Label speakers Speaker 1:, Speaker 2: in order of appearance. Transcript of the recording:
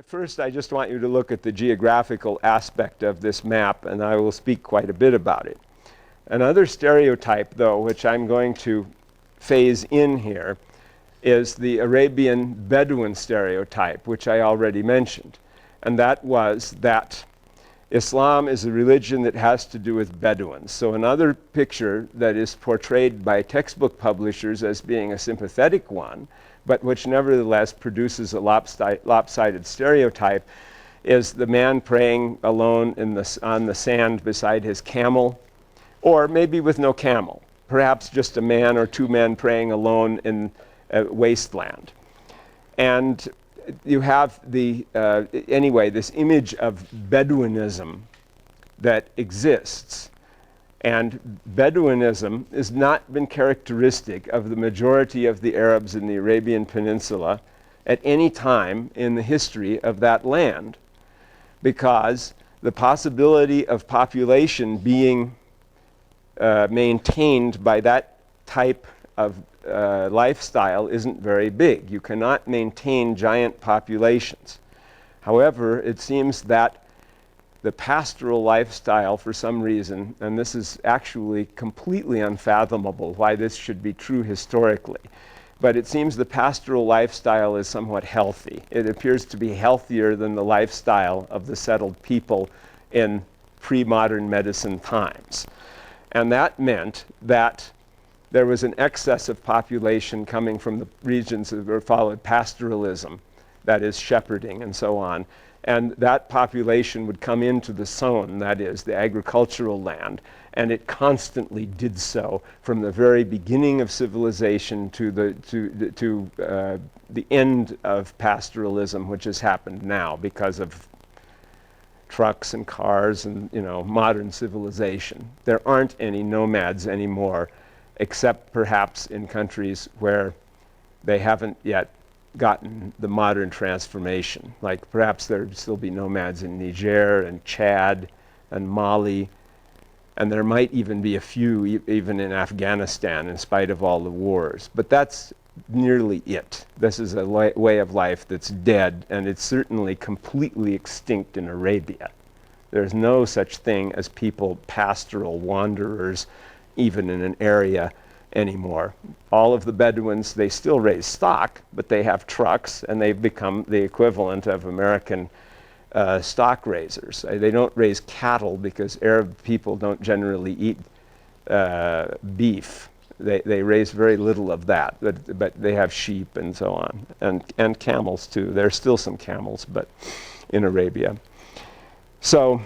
Speaker 1: First, I just want you to look at the geographical aspect of this map, and I will speak quite a bit about it. Another stereotype, though, which I'm going to phase in here, is the Arabian Bedouin stereotype, which I already mentioned. And that was that Islam is a religion that has to do with Bedouins. So another picture that is portrayed by textbook publishers as being a sympathetic one, but which nevertheless produces a lopsided stereotype, is the man praying alone on the sand beside his camel, or maybe with no camel, perhaps just a man or two men praying alone in a wasteland. And you have anyway, this image of Bedouinism that exists. And Bedouinism has not been characteristic of the majority of the Arabs in the Arabian Peninsula at any time in the history of that land, because the possibility of population being maintained by that type of lifestyle isn't very big. You cannot maintain giant populations. However, it seems that the pastoral lifestyle, for some reason, and this is actually completely unfathomable why this should be true historically, but it seems the pastoral lifestyle is somewhat healthy. It appears to be healthier than the lifestyle of the settled people in pre-modern medicine times. And that meant that there was an excess of population coming from the regions that were followed pastoralism, that is shepherding and so on. And that population would come into the sown, that is, the agricultural land, and it constantly did so from the very beginning of civilization to the end of pastoralism, which has happened now because of trucks and cars and modern civilization. There aren't any nomads anymore, except perhaps in countries where they haven't yet gotten the modern transformation. Like perhaps there'd still be nomads in Niger and Chad and Mali, and there might even be a few even in Afghanistan in spite of all the wars. But that's nearly it. This is a way of life that's dead, and it's certainly completely extinct in Arabia. There's no such thing as people, pastoral wanderers, even in an area anymore. All of the Bedouins, they still raise stock, but they have trucks, and they've become the equivalent of American stock raisers. They don't raise cattle because Arab people don't generally eat beef. They raise very little of that, but they have sheep and so on, and camels too. There are still some camels, but in Arabia. So